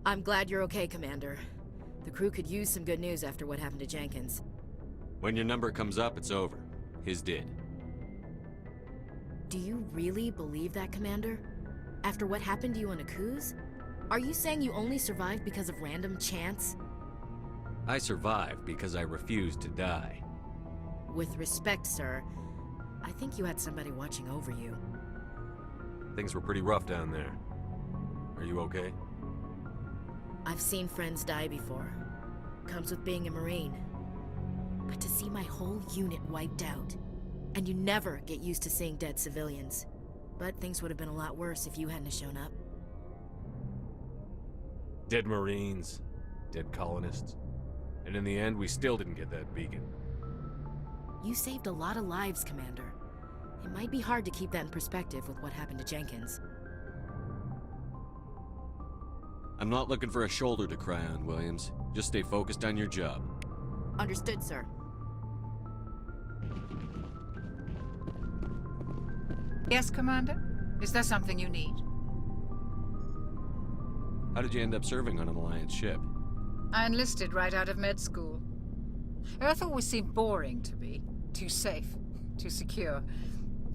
I'm glad you're okay, Commander. The crew could use some good news after what happened to Jenkins. When your number comes up, it's over. His did. Do you really believe that, Commander? After what happened to you on Akuz? Are you saying you only survived because of random chance? I survived because I refused to die. With respect, sir, I think you had somebody watching over you. Things were pretty rough down there. Are you okay? I've seen friends die before. Comes with being a Marine. But to see my whole unit wiped out, and you never get used to seeing dead civilians. But things would have been a lot worse if you hadn't shown up. Dead Marines, dead colonists. And in the end, we still didn't get that beacon. You saved a lot of lives, Commander. It might be hard to keep that in perspective with what happened to Jenkins. I'm not looking for a shoulder to cry on, Williams. Just stay focused on your job. Understood, sir. Yes, Commander? Is there something you need? How did you end up serving on an Alliance ship? I enlisted right out of med school. Earth always seemed boring to me. Too safe, too secure.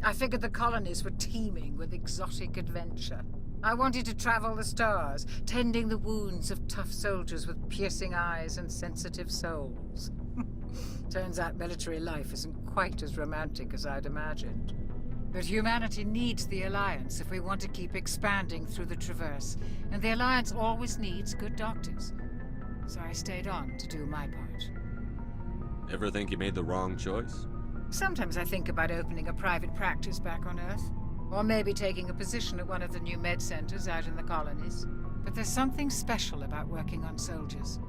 I figured the colonies were teeming with exotic adventure. I wanted to travel the stars, tending the wounds of tough soldiers with piercing eyes and sensitive souls. Turns out military life isn't quite as romantic as I'd imagined. But humanity needs the Alliance if we want to keep expanding through the Traverse, and the Alliance always needs good doctors. So I stayed on to do my part. Ever think you made the wrong choice? Sometimes I think about opening a private practice back on Earth. Or maybe taking a position at one of the new med centers out in the colonies. But there's something special about working on soldiers.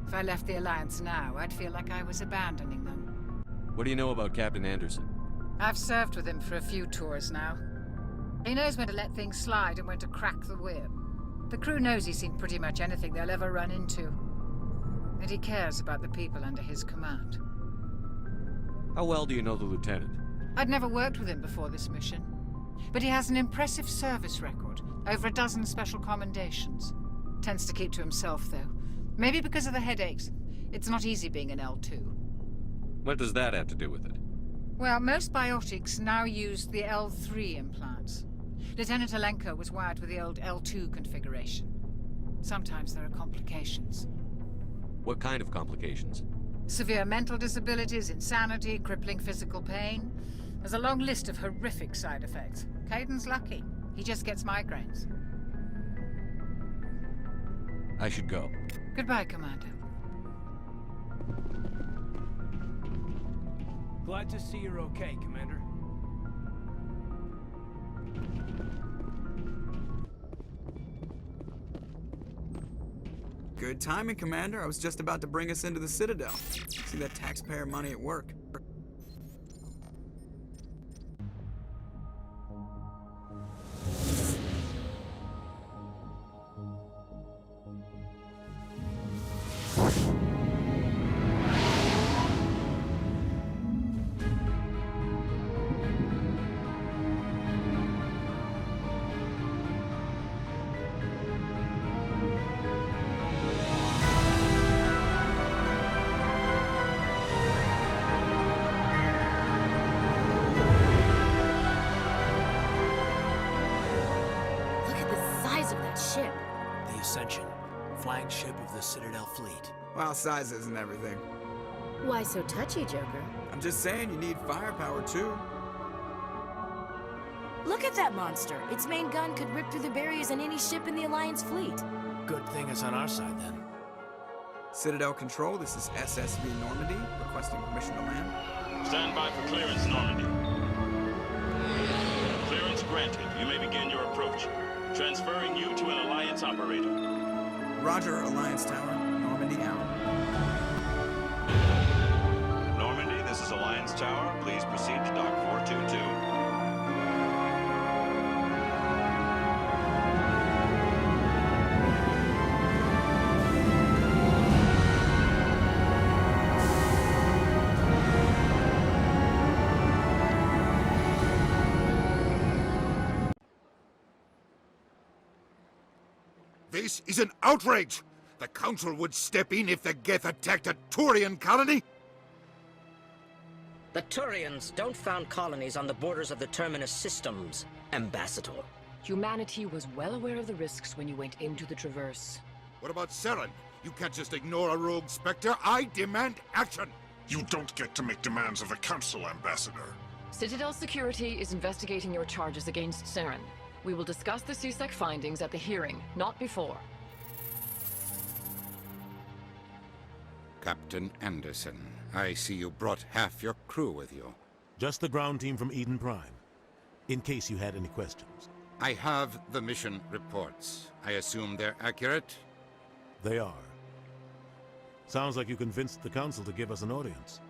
If I left the Alliance now, I'd feel like I was abandoning them. What do you know about Captain Anderson? I've served with him for a few tours now. He knows when to let things slide and when to crack the whip. The crew knows he's seen pretty much anything they'll ever run into. And he cares about the people under his command. How well do you know the lieutenant? I'd never worked with him before this mission. But he has an impressive service record, over a dozen special commendations. Tends to keep to himself, though. Maybe because of the headaches. It's not easy being an L2. What does that have to do with it? Well, most biotics now use the L3 implants. Lieutenant Alenko was wired with the old L2 configuration. Sometimes there are complications. What kind of complications? Severe mental disabilities, insanity, crippling physical pain. There's a long list of horrific side effects. Caden's lucky. He just gets migraines. I should go. Goodbye, Commander. Glad to see you're okay, Commander. Good timing, Commander. I was just about to bring us into the Citadel. See that taxpayer money at work. Flagship of the Citadel fleet. Well, size isn't everything. Why so touchy, Joker? I'm just saying you need firepower, too. Look at that monster! Its main gun could rip through the barriers in any ship in the Alliance fleet. Good thing it's on our side, then. Citadel Control, this is SSV Normandy, requesting permission to land. Stand by for clearance, Normandy. Clearance granted. You may begin your approach. Transferring you to an Alliance operator. Roger, Alliance Tower. Normandy out. Normandy, this is Alliance Tower. Please proceed to Dock 422. This is an outrage! The Council would step in if the Geth attacked a Turian colony? The Turians don't found colonies on the borders of the Terminus systems, Ambassador. Humanity was well aware of the risks when you went into the Traverse. What about Saren? You can't just ignore a rogue Spectre. I demand action! You don't get to make demands of the Council, Ambassador. Citadel Security is investigating your charges against Saren. We will discuss the CSEC findings at the hearing, not before. Captain Anderson, I see you brought half your crew with you. Just the ground team from Eden Prime, in case you had any questions. I have the mission reports. I assume they're accurate? They are. Sounds like you convinced the Council to give us an audience.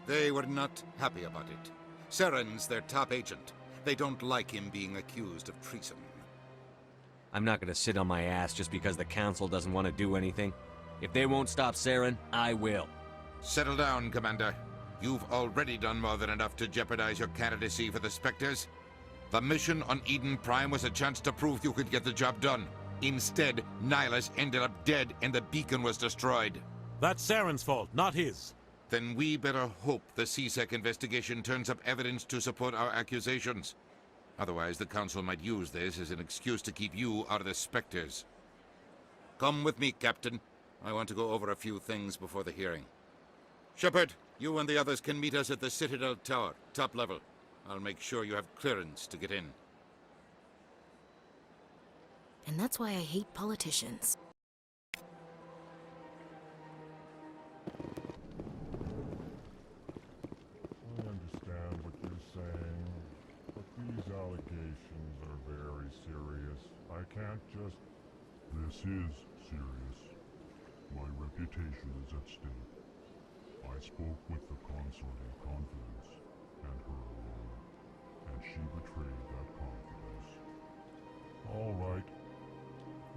They were not happy about it. Saren's their top agent. They don't like him being accused of treason. I'm not gonna sit on my ass just because the Council doesn't want to do anything. If they won't stop Saren, I will. Settle down, Commander. You've already done more than enough to jeopardize your candidacy for the Spectres. The mission on Eden Prime was a chance to prove you could get the job done. Instead, Nihilus ended up dead and the beacon was destroyed. That's Saren's fault, not his. Then we better hope the CSEC investigation turns up evidence to support our accusations. Otherwise, the Council might use this as an excuse to keep you out of the Spectres. Come with me, Captain. I want to go over a few things before the hearing. Shepard, you and the others can meet us at the Citadel Tower, top level. I'll make sure you have clearance to get in. And that's why I hate politicians. I understand what you're saying, but these allegations are very serious. I can't just... This is serious. My reputation is at stake. I spoke with the consort in confidence, and her alone, and she betrayed that confidence. All right.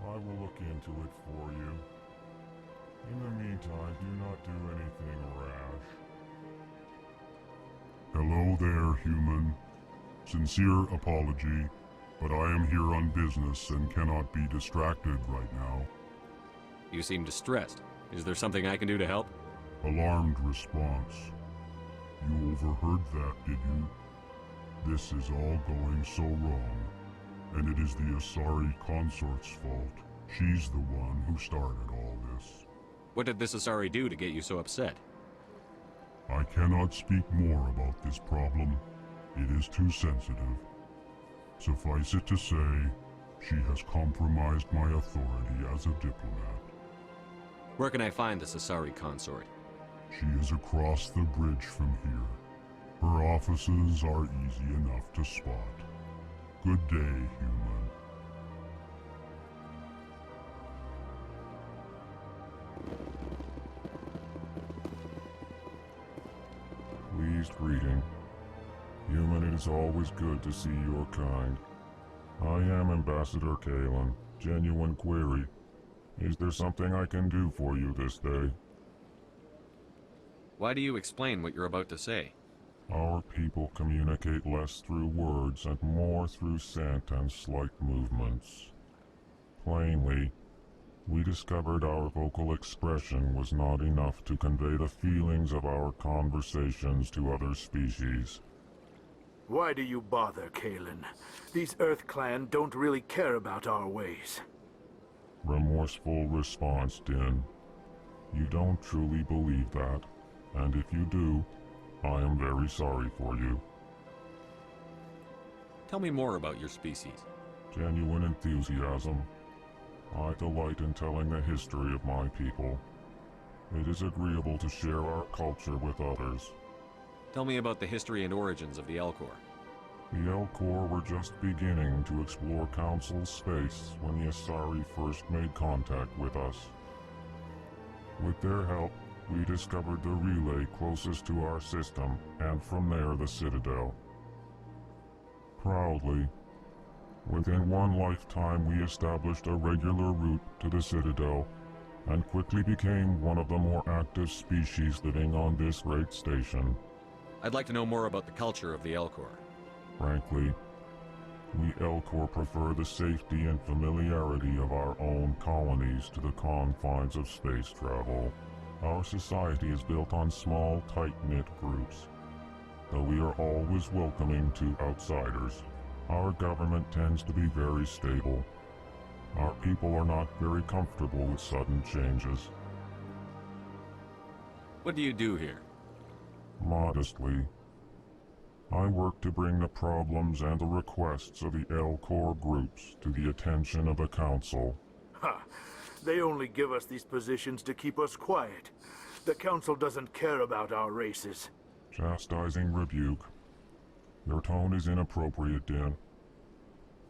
I will look into it for you. In the meantime, do not do anything rash. Hello there, human. Sincere apology, but I am here on business and cannot be distracted right now. You seem distressed. Is there something I can do to help? Alarmed response. You overheard that, did you? This is all going so wrong, and it is the Asari consort's fault. She's the one who started all this. What did this Asari do to get you so upset? I cannot speak more about this problem. It is too sensitive. Suffice it to say, she has compromised my authority as a diplomat. Where can I find this Asari consort? She is across the bridge from here. Her offices are easy enough to spot. Good day, human. Pleased greeting. Human, it is always good to see your kind. I am Ambassador Kalen. Genuine query. Is there something I can do for you this day? Why do you explain what you're about to say? Our people communicate less through words and more through scent and slight movements. Plainly, we discovered our vocal expression was not enough to convey the feelings of our conversations to other species. Why do you bother, Kalen? These Earth Clan don't really care about our ways. Remorseful response, Din. You don't truly believe that, and if you do, I am very sorry for you. Tell me more about your species. Genuine enthusiasm. I delight in telling the history of my people. It is agreeable to share our culture with others. Tell me about the history and origins of the Elcor. The Elcor were just beginning to explore Council space when the Asari first made contact with us. With their help, we discovered the relay closest to our system, and from there the Citadel. Proudly, within one lifetime we established a regular route to the Citadel, and quickly became one of the more active species living on this great station. I'd like to know more about the culture of the Elcor. Frankly, We Elcor prefer the safety and familiarity of our own colonies to the confines of space travel. Our society is built on small, tight-knit groups, though we are always welcoming to outsiders. Our government tends to be very stable. Our people are not very comfortable with sudden changes. What do you do here? Modestly, I work to bring the problems and the requests of the Elcor groups to the attention of the Council. Ha! They only give us these positions to keep us quiet. The Council doesn't care about our races. Chastising rebuke. Your tone is inappropriate, Din.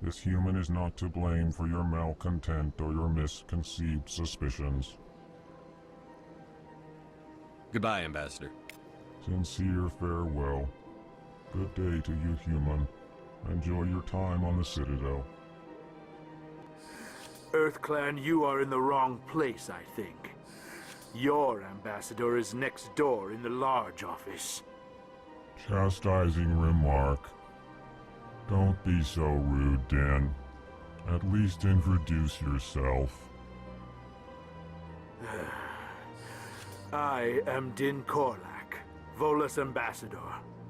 This human is not to blame for your malcontent or your misconceived suspicions. Goodbye, Ambassador. Sincere farewell. Good day to you, human. Enjoy your time on the Citadel. EarthClan, you are in the wrong place, I think. Your ambassador is next door in the large office. Chastising remark. Don't be so rude, Dan. At least introduce yourself. I am Din Korlak, Volus ambassador.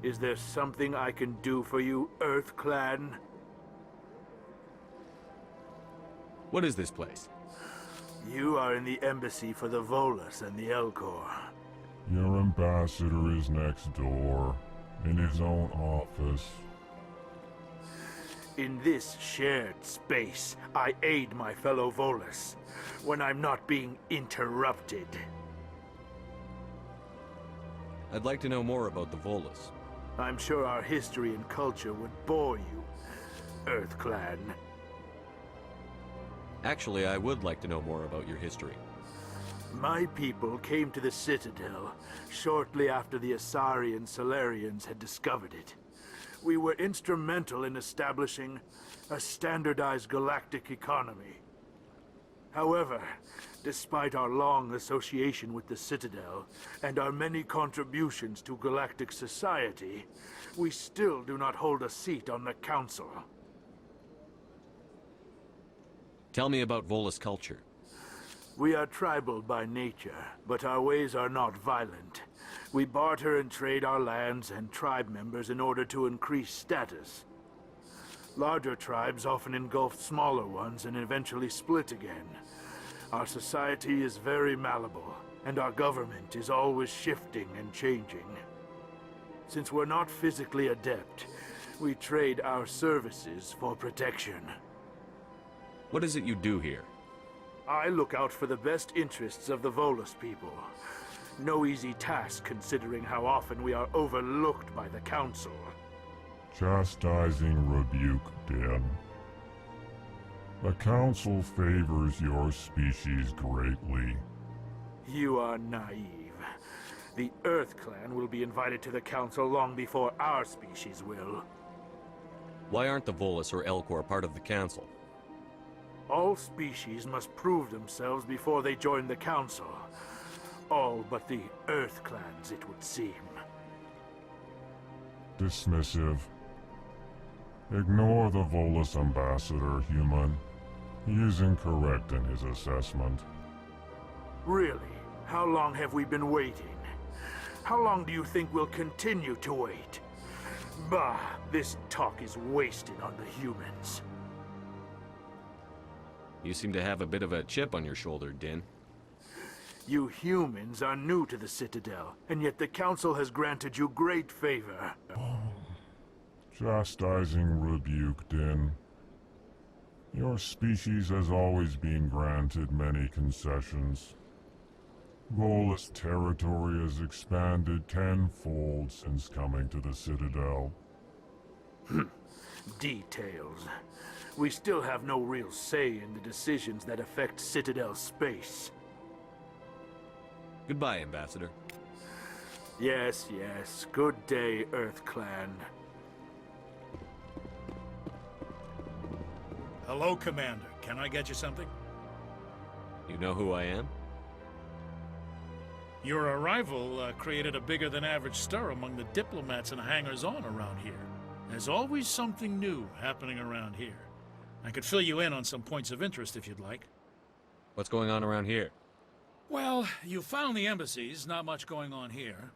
Is there something I can do for you, EarthClan? What is this place? You are in the embassy for the Volus and the Elcor. Your ambassador is next door, in his own office. In this shared space, I aid my fellow Volus when I'm not being interrupted. I'd like to know more about the Volus. I'm sure our history and culture would bore you, EarthClan. Actually, I would like to know more about your history. My people came to the Citadel shortly after the Asari Solarians had discovered it. We were instrumental in establishing a standardized galactic economy. However, despite our long association with the Citadel and our many contributions to galactic society, we still do not hold a seat on the Council. Tell me about Volus culture. We are tribal by nature, but our ways are not violent. We barter and trade our lands and tribe members in order to increase status. Larger tribes often engulf smaller ones and eventually split again. Our society is very malleable, and our government is always shifting and changing. Since we're not physically adept, we trade our services for protection. What is it you do here? I look out for the best interests of the Volus people. No easy task considering how often we are overlooked by the Council. Chastising rebuke, Dan. The Council favors your species greatly. You are naive. The EarthClan will be invited to the Council long before our species will. Why aren't the Volus or Elcor part of the Council? All species must prove themselves before they join the Council. All but the EarthClans, it would seem. Dismissive. Ignore the Volus ambassador, human. He is incorrect in his assessment. Really? How long have we been waiting? How long do you think we'll continue to wait? Bah, this talk is wasted on the humans. You seem to have a bit of a chip on your shoulder, Din. You humans are new to the Citadel, and yet the Council has granted you great favor. Chastising rebuke, Din. Your species has always been granted many concessions. Volus territory has expanded tenfold since coming to the Citadel. Details. We still have no real say in the decisions that affect Citadel space. Goodbye, Ambassador. Yes, yes. Good day, EarthClan. Hello, Commander. Can I get you something? You know who I am? Your arrival created a bigger-than-average stir among the diplomats and hangers-on around here. There's always something new happening around here. I could fill you in on some points of interest if you'd like. What's going on around here? Well, you found the embassies, not much going on here.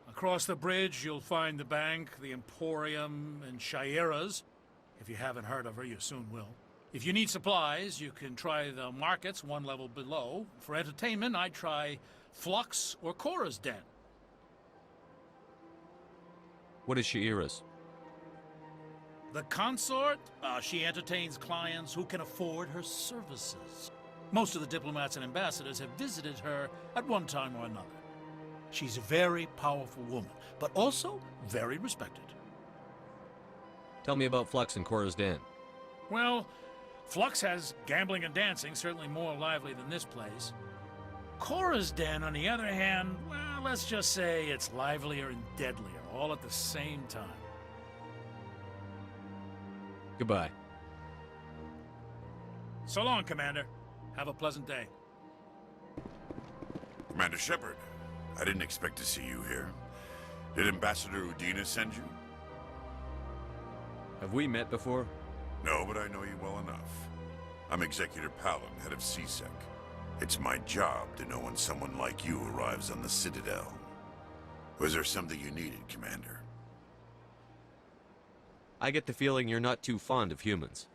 Across the bridge, you'll find the bank, the Emporium, and Shaira's. If you haven't heard of her, you soon will. If you need supplies, you can try the markets one level below. For entertainment, I'd try Flux or Cora's Den. What is Shaira's? The consort, she entertains clients who can afford her services. Most of the diplomats and ambassadors have visited her at one time or another. She's a very powerful woman, but also very respected. Tell me about Flux and Cora's Den. Well, Flux has gambling and dancing, certainly more lively than this place. Cora's Den, on the other hand, well, let's just say it's livelier and deadlier, all at the same time. Goodbye. So long, Commander. Have a pleasant day. Commander Shepard, I didn't expect to see you here. Did Ambassador Udina send you? Have we met before? No, but I know you well enough. I'm Executor Palin, head of CSEC. It's my job to know when someone like you arrives on the Citadel. Was there something you needed, Commander? I get the feeling you're not too fond of humans.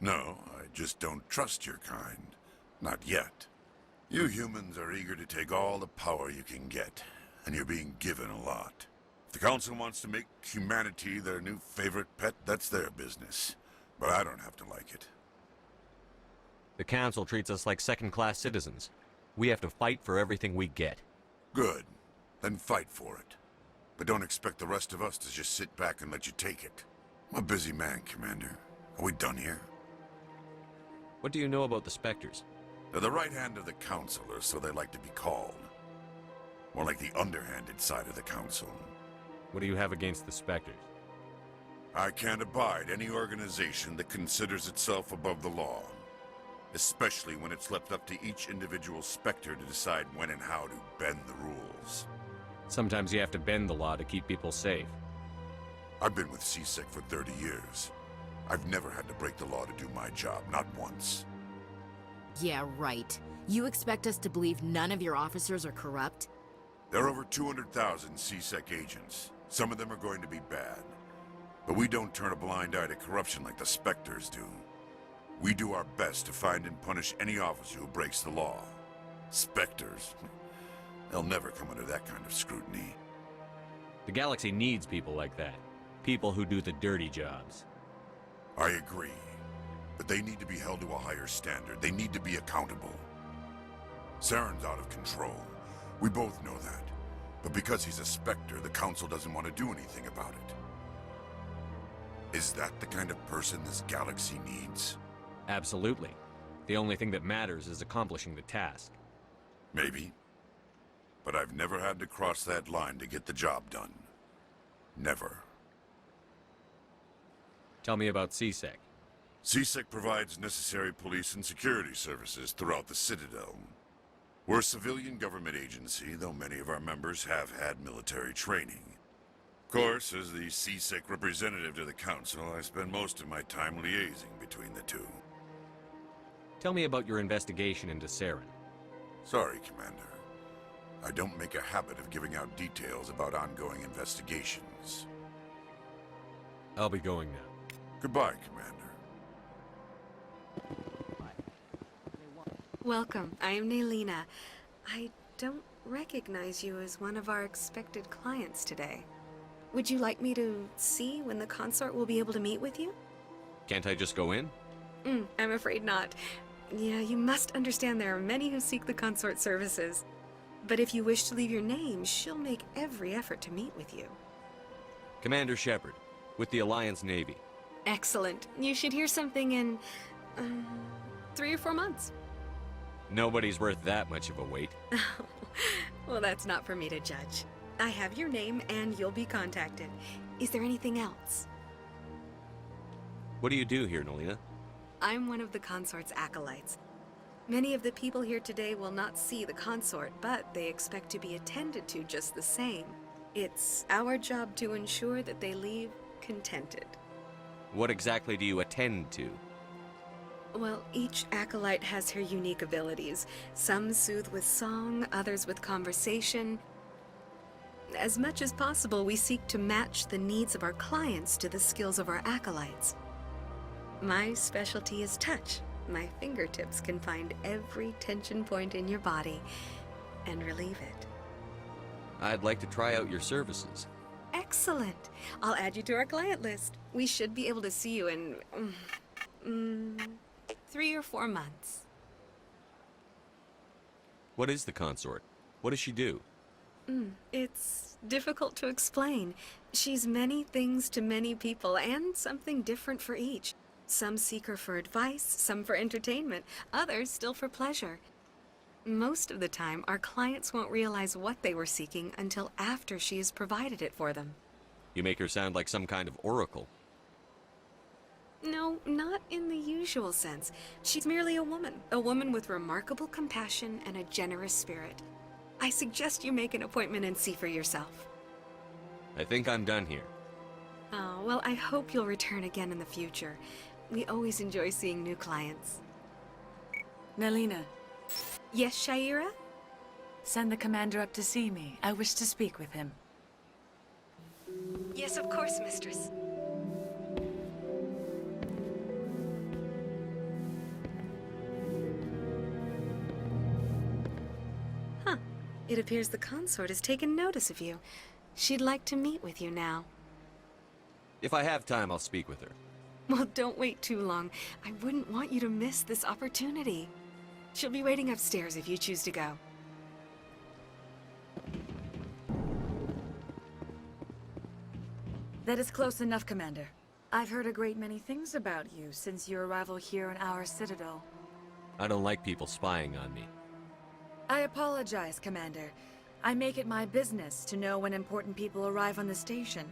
No, I just don't trust your kind. Not yet. You humans are eager to take all the power you can get, and you're being given a lot. If the Council wants to make humanity their new favorite pet, that's their business. But I don't have to like it. The Council treats us like second-class citizens. We have to fight for everything we get. Good. Then fight for it. But don't expect the rest of us to just sit back and let you take it. I'm a busy man, Commander. Are we done here? What do you know about the Spectres? They're the right hand of the Council, or so they like to be called. More like the underhanded side of the Council. What do you have against the Spectres? I can't abide any organization that considers itself above the law. Especially when it's left up to each individual Spectre to decide when and how to bend the rules. Sometimes you have to bend the law to keep people safe. I've been with CSEC for 30 years. I've never had to break the law to do my job, not once. Yeah, right. You expect us to believe none of your officers are corrupt? There are over 200,000 CSEC agents. Some of them are going to be bad. But we don't turn a blind eye to corruption like the Spectres do. We do our best to find and punish any officer who breaks the law. Spectres, they'll never come under that kind of scrutiny. The galaxy needs people like that. People who do the dirty jobs. I agree. But they need to be held to a higher standard. They need to be accountable. Saren's out of control. We both know that. But because he's a Spectre, the Council doesn't want to do anything about it. Is that the kind of person this galaxy needs? Absolutely. The only thing that matters is accomplishing the task. Maybe. But I've never had to cross that line to get the job done. Never. Tell me about CSEC. CSEC provides necessary police and security services throughout the Citadel. We're a civilian government agency, though many of our members have had military training. Of course, as the CSEC representative to the Council, I spend most of my time liaising between the two. Tell me about your investigation into Saren. Sorry, Commander. I don't make a habit of giving out details about ongoing investigations. I'll be going now. Goodbye, Commander. Welcome. I am Nelina. I don't recognize you as one of our expected clients today. Would you like me to see when the consort will be able to meet with you? Can't I just go in? I'm afraid not. Yeah, you must understand there are many who seek the consort services. But if you wish to leave your name, she'll make every effort to meet with you. Commander Shepard, with the Alliance Navy. Excellent. You should hear something in 3 or 4 months. Nobody's worth that much of a wait. Well, that's not for me to judge. I have your name and you'll be contacted. Is there anything else? What do you do here, Nelina? I'm one of the consort's acolytes. Many of the people here today will not see the consort, but they expect to be attended to just the same. It's our job to ensure that they leave contented. What exactly do you attend to? Well, each acolyte has her unique abilities. Some soothe with song, others with conversation. As much as possible, we seek to match the needs of our clients to the skills of our acolytes. My specialty is touch. My fingertips can find every tension point in your body and relieve it. I'd like to try out your services. Excellent. I'll add you to our client list. We should be able to see you in 3 or 4 months. What is the consort? What does she do? It's difficult to explain. She's many things to many people, and something different for each. Some seek her for advice, some for entertainment, others still for pleasure. Most of the time, our clients won't realize what they were seeking until after she has provided it for them. You make her sound like some kind of oracle. No, not in the usual sense. She's merely a woman with remarkable compassion and a generous spirit. I suggest you make an appointment and see for yourself. I think I'm done here. Oh, well, I hope you'll return again in the future. We always enjoy seeing new clients. Nelina. Yes, Shaira? Send the commander up to see me. I wish to speak with him. Yes, of course, mistress. Huh. It appears the consort has taken notice of you. She'd like to meet with you now. If I have time, I'll speak with her. Well, don't wait too long. I wouldn't want you to miss this opportunity. She'll be waiting upstairs if you choose to go. That is close enough, Commander. I've heard a great many things about you since your arrival here in our citadel. I don't like people spying on me. I apologize, Commander. I make it my business to know when important people arrive on the station.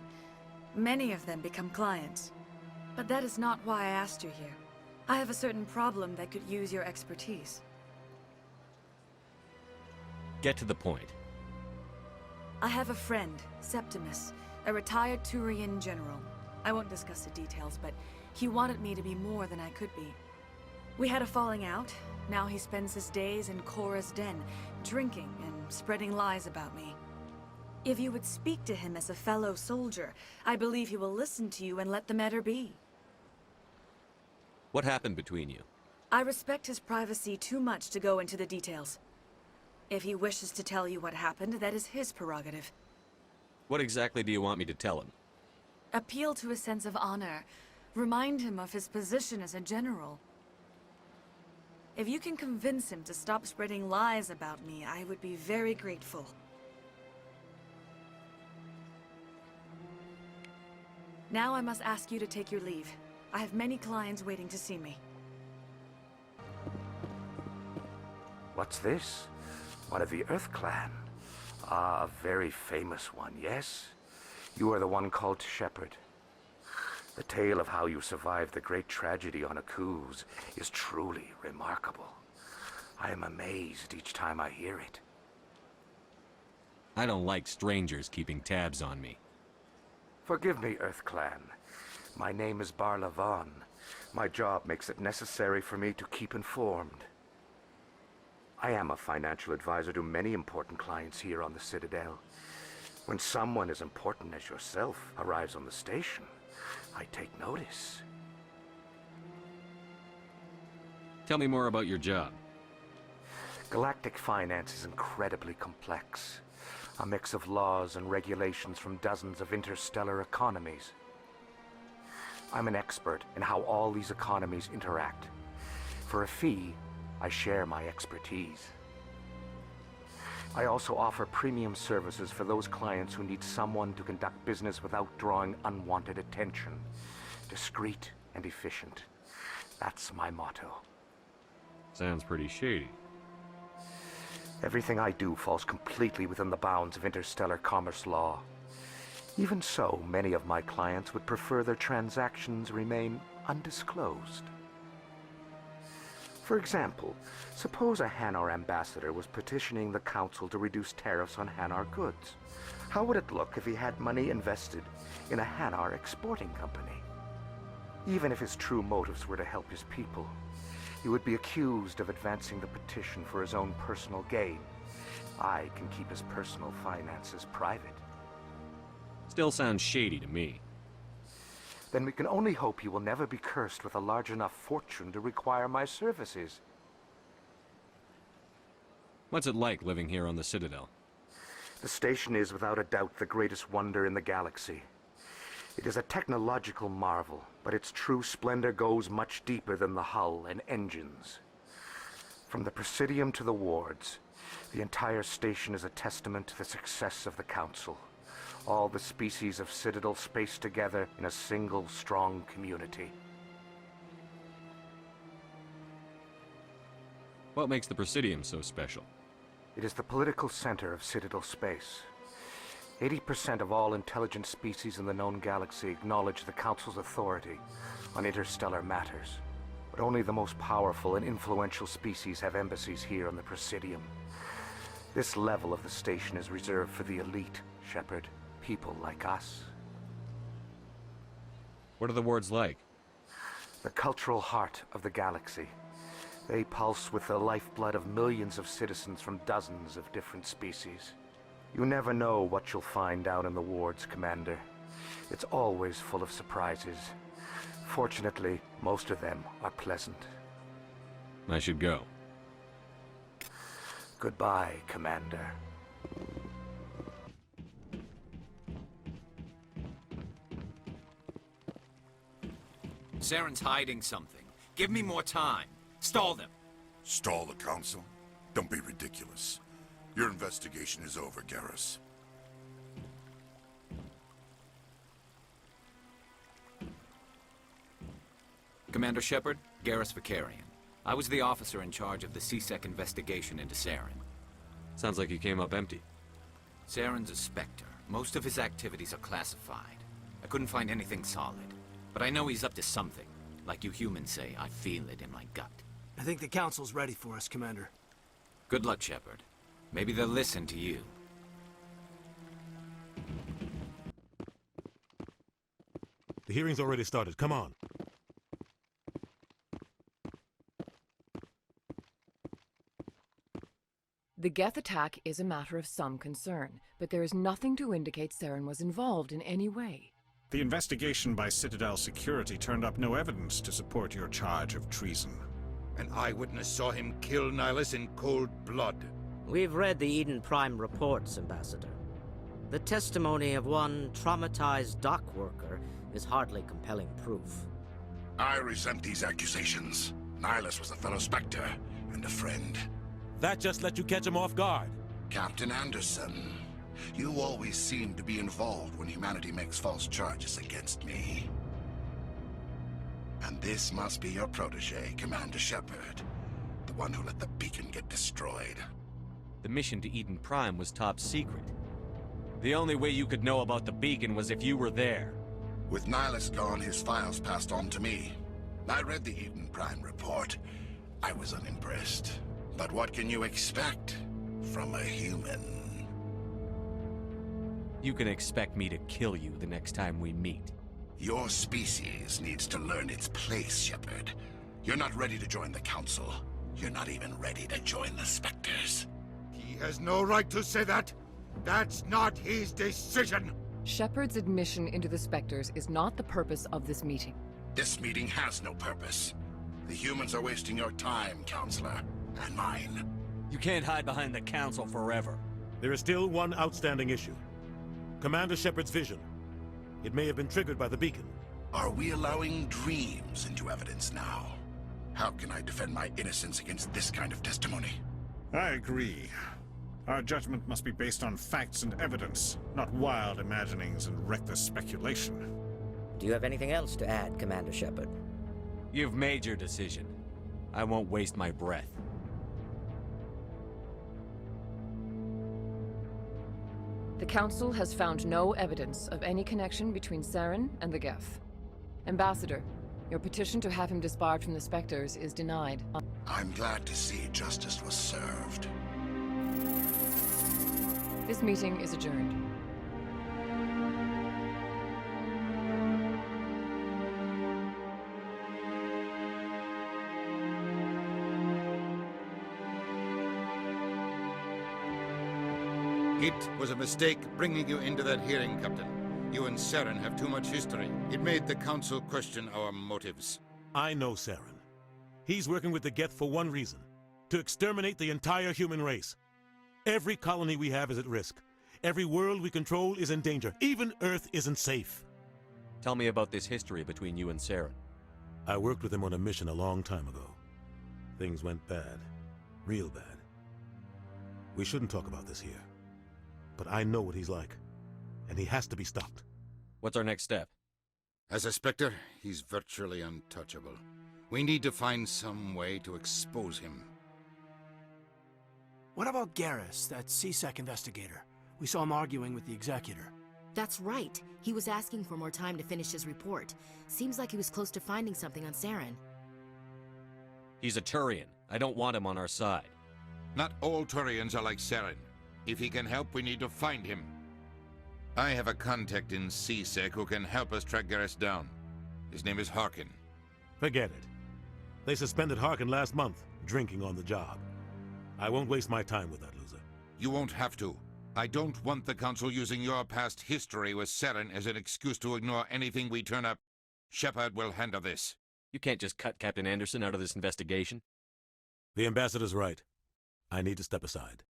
Many of them become clients. But that is not why I asked you here. I have a certain problem that could use your expertise. Get to the point. I have a friend, Septimus, a retired Turian general. I won't discuss the details, but he wanted me to be more than I could be. We had a falling out. Now he spends his days in Cora's den, drinking and spreading lies about me. If you would speak to him as a fellow soldier, I believe he will listen to you and let the matter be. What happened between you? I respect his privacy too much to go into the details. If he wishes to tell you what happened, that is his prerogative. What exactly do you want me to tell him? Appeal to his sense of honor. Remind him of his position as a general. If you can convince him to stop spreading lies about me, I would be very grateful. Now I must ask you to take your leave. I have many clients waiting to see me. What's this? One of the Earth Clan. Ah, a very famous one, yes? You are the one called Shepard. The tale of how you survived the great tragedy on Akuz is truly remarkable. I am amazed each time I hear it. I don't like strangers keeping tabs on me. Forgive me, Earth Clan. My name is Barla Vaughn. My job makes it necessary for me to keep informed. I am a financial advisor to many important clients here on the Citadel. When someone as important as yourself arrives on the station, I take notice. Tell me more about your job. Galactic finance is incredibly complex. A mix of laws and regulations from dozens of interstellar economies. I'm an expert in how all these economies interact. For a fee, I share my expertise. I also offer premium services for those clients who need someone to conduct business without drawing unwanted attention. Discreet and efficient. That's my motto. Sounds pretty shady. Everything I do falls completely within the bounds of interstellar commerce law. Even so, many of my clients would prefer their transactions remain undisclosed. For example, suppose a Hanar ambassador was petitioning the Council to reduce tariffs on Hanar goods. How would it look if he had money invested in a Hanar exporting company? Even if his true motives were to help his people, he would be accused of advancing the petition for his own personal gain. I can keep his personal finances private. Still sounds shady to me. Then we can only hope he will never be cursed with a large enough fortune to require my services. What's it like living here on the Citadel? The station is without a doubt the greatest wonder in the galaxy. It is a technological marvel, but its true splendor goes much deeper than the hull and engines. From the Presidium to the wards, the entire station is a testament to the success of the Council. All the species of Citadel spaced together in a single strong community. What makes the Presidium so special? It is the political center of Citadel space. 80% of all intelligent species in the known galaxy acknowledge the Council's authority on interstellar matters. But only the most powerful and influential species have embassies here on the Presidium. This level of the station is reserved for the elite, Shepard. People like us. What are the wards like? The cultural heart of the galaxy. They pulse with the lifeblood of millions of citizens from dozens of different species. You never know what you'll find out in the wards, Commander. It's always full of surprises. Fortunately, most of them are pleasant. I should go. Goodbye, Commander. Saren's hiding something. Give me more time. Stall them. Stall the Council? Don't be ridiculous. Your investigation is over, Garrus. Commander Shepard, Garrus Vicarian. I was the officer in charge of the CSEC investigation into Saren. Sounds like you came up empty. Saren's a Spectre. Most of his activities are classified. I couldn't find anything solid. But I know he's up to something. Like you humans say, I feel it in my gut. I think the Council's ready for us, Commander. Good luck, Shepard. Maybe they'll listen to you. The hearing's already started. Come on. The Geth attack is a matter of some concern, but there is nothing to indicate Saren was involved in any way. The investigation by Citadel Security turned up no evidence to support your charge of treason. An eyewitness saw him kill Nihilus in cold blood. We've read the Eden Prime reports, Ambassador. The testimony of one traumatized dock worker is hardly compelling proof. I resent these accusations. Nihilus was a fellow Spectre and a friend. That just let you catch him off guard. Captain Anderson, you always seem to be involved when humanity makes false charges against me. And this must be your protege, Commander Shepard. The one who let the beacon get destroyed. The mission to Eden Prime was top secret. The only way you could know about the beacon was if you were there. With Nihilus gone, his files passed on to me. I read the Eden Prime report. I was unimpressed. But what can you expect from a human? You can expect me to kill you the next time we meet. Your species needs to learn its place, Shepard. You're not ready to join the Council. You're not even ready to join the Spectres. He has no right to say that. That's not his decision. Shepard's admission into the Spectres is not the purpose of this meeting. This meeting has no purpose. The humans are wasting your time, Counselor, and mine. You can't hide behind the Council forever. There is still one outstanding issue. Commander Shepard's vision. It may have been triggered by the beacon. Are we allowing dreams into evidence now? How can I defend my innocence against this kind of testimony? I agree. Our judgment must be based on facts and evidence, not wild imaginings and reckless speculation. Do you have anything else to add, Commander Shepard? You've made your decision. I won't waste my breath. The Council has found no evidence of any connection between Saren and the Geth. Ambassador, Your petition to have him disbarred from the Spectres is denied. I'm glad to see justice was served. This meeting is adjourned. It was a mistake bringing you into that hearing, Captain. You and Saren have too much history. It made the Council question our motives. I know Saren. He's working with the Geth for one reason: to exterminate the entire human race. Every colony we have is at risk. Every world we control is in danger. Even Earth isn't safe. Tell me about this history between you and Saren. I worked with him on a mission a long time ago. Things went bad. Real bad. We shouldn't talk about this here. But I know what he's like, and he has to be stopped. What's our next step? As a Spectre, he's virtually untouchable. We need to find some way to expose him. What about Garrus, that CSEC investigator? We saw him arguing with the Executor. That's right. He was asking for more time to finish his report. Seems like he was close to finding something on Saren. He's a Turian. I don't want him on our side. Not all Turians are like Saren. If he can help, we need to find him. I have a contact in CSEC who can help us track Garrus down. His name is Harkin. Forget it. They suspended Harkin last month, drinking on the job. I won't waste my time with that loser. You won't have to. I don't want the Council using your past history with Saren as an excuse to ignore anything we turn up. Shepard will handle this. You can't just cut Captain Anderson out of this investigation. The Ambassador's right. I need to step aside.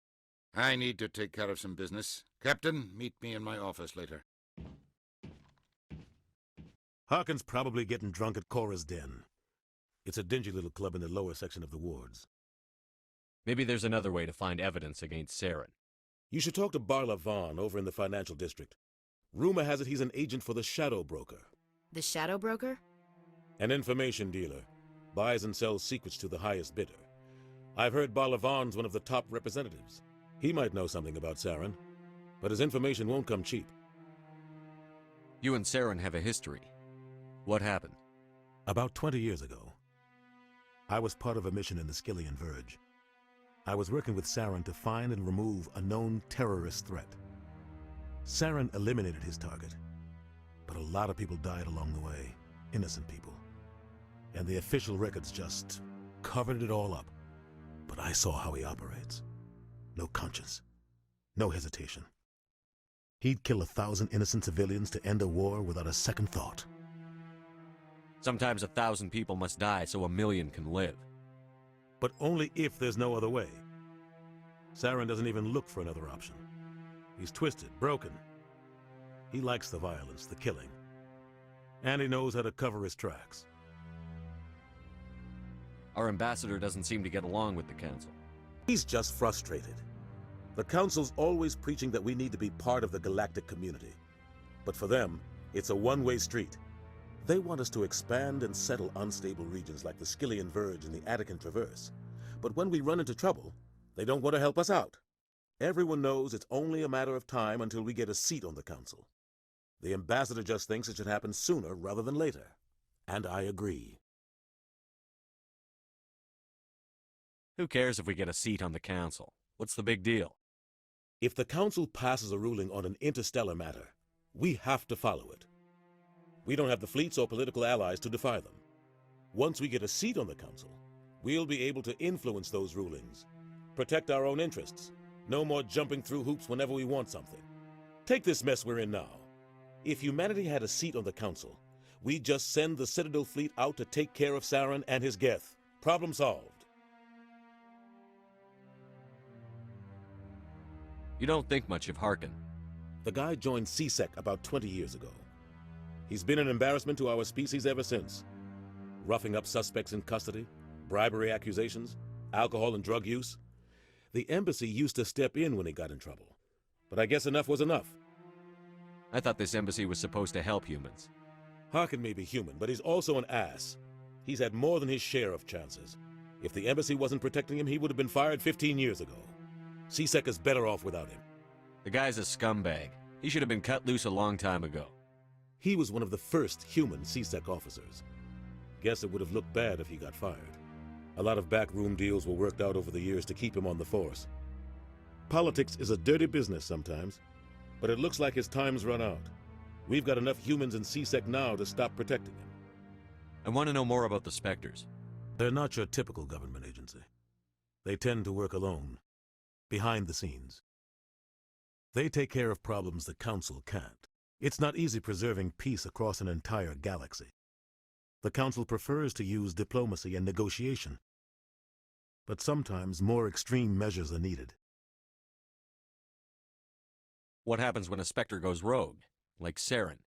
I need to take care of some business. Captain, meet me in my office later. Harkin's probably getting drunk at Cora's Den. It's a dingy little club in the lower section of the wards. Maybe there's another way to find evidence against Saren. You should talk to Barla Vaughn over in the financial district. Rumor has it he's an agent for the Shadow Broker. The Shadow Broker? An information dealer. Buys and sells secrets to the highest bidder. I've heard Barla Vaughn's one of the top representatives. He might know something about Saren, but his information won't come cheap. You and Saren have a history. What happened? About 20 years ago, I was part of a mission in the Skillian Verge. I was working with Saren to find and remove a known terrorist threat. Saren eliminated his target, but a lot of people died along the way, innocent people. And the official records just covered it all up. But I saw how he operates. No conscience. No hesitation. He'd kill 1,000 innocent civilians to end a war without a second thought. Sometimes 1,000 people must die so 1,000,000 can live. But only if there's no other way. Saren doesn't even look for another option. He's twisted, broken. He likes the violence, the killing. And he knows how to cover his tracks. Our ambassador doesn't seem to get along with the Council. He's just frustrated. The Council's always preaching that we need to be part of the galactic community. But for them, it's a one-way street. They want us to expand and settle unstable regions like the Skillian Verge and the Attican Traverse. But when we run into trouble, they don't want to help us out. Everyone knows it's only a matter of time until we get a seat on the Council. The ambassador just thinks it should happen sooner rather than later. And I agree. Who cares if we get a seat on the Council? What's the big deal? If the Council passes a ruling on an interstellar matter, we have to follow it. We don't have the fleets or political allies to defy them. Once we get a seat on the Council, we'll be able to influence those rulings, protect our own interests. No more jumping through hoops whenever we want something. Take this mess we're in now. If humanity had a seat on the Council, we'd just send the Citadel fleet out to take care of Saren and his Geth. Problem solved. You don't think much of Harkin. The guy joined CSEC about 20 years ago. He's been an embarrassment to our species ever since. Roughing up suspects in custody, bribery accusations, alcohol and drug use. The embassy used to step in when he got in trouble. But I guess enough was enough. I thought this embassy was supposed to help humans. Harkin may be human, but he's also an ass. He's had more than his share of chances. If the embassy wasn't protecting him, he would have been fired 15 years ago. CSEC is better off without him. The guy's a scumbag. He should have been cut loose a long time ago. He was one of the first human CSEC officers. guess it would have looked bad if he got fired. A lot of backroom deals were worked out over the years to keep him on the force. Politics is a dirty business sometimes, but it looks like his time's run out. We've got enough humans in C-Sec now to stop protecting him. I want to know more about the Spectres. They're not your typical government agency. They tend to work alone, behind the scenes. They take care of problems the Council can't. It's not easy preserving peace across an entire galaxy. The Council prefers to use diplomacy and negotiation, but sometimes more extreme measures are needed. What happens when a Spectre goes rogue, like Saren?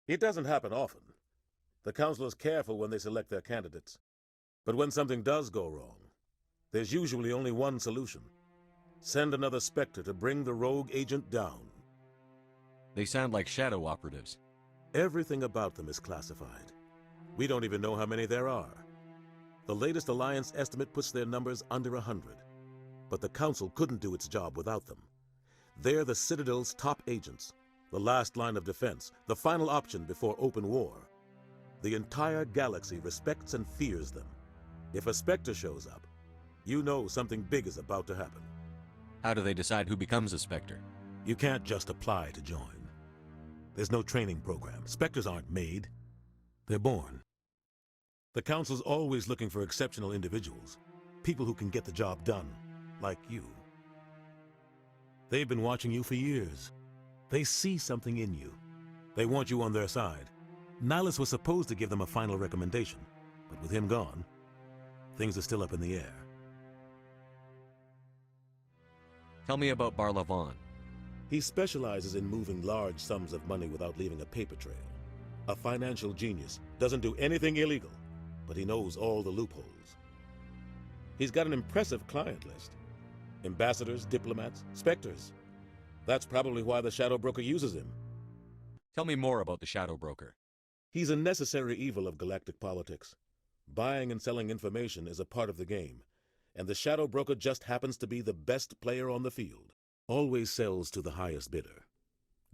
It doesn't happen often. The Council is careful when they select their candidates. But when something does go wrong, there's usually only one solution. Send another Spectre to bring the rogue agent down. They sound like shadow operatives. Everything about them is classified. We don't even know how many there are. The latest Alliance estimate puts their numbers under 100. But the Council couldn't do its job without them. They're the Citadel's top agents, the last line of defense, the final option before open war. The entire galaxy respects and fears them. If a Spectre shows up, you know something big is about to happen. How do they decide who becomes a Spectre? You can't just apply to join. There's no training program. Spectres aren't made. They're born. The Council's always looking for exceptional individuals, people who can get the job done, like you. They've been watching you for years. They see something in you. They want you on their side. Nihilus was supposed to give them a final recommendation, but with him gone, things are still up in the air. Tell me about Barlavon. He specializes in moving large sums of money without leaving a paper trail. A financial genius, doesn't do anything illegal, but he knows all the loopholes. He's got an impressive client list. Ambassadors, diplomats, Spectres. That's probably why the Shadow Broker uses him. Tell me more about the Shadow Broker. He's a necessary evil of galactic politics. Buying and selling information is a part of the game, and the Shadow Broker just happens to be the best player on the field. Always sells to the highest bidder.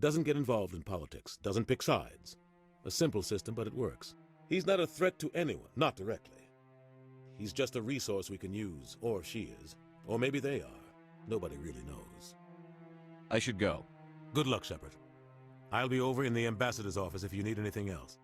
Doesn't get involved in politics, doesn't pick sides. A simple system, but it works. He's not a threat to anyone, not directly. He's just a resource we can use, or she is. Or maybe they are. Nobody really knows. I should go. Good luck, Shepard. I'll be over in the ambassador's office if you need anything else.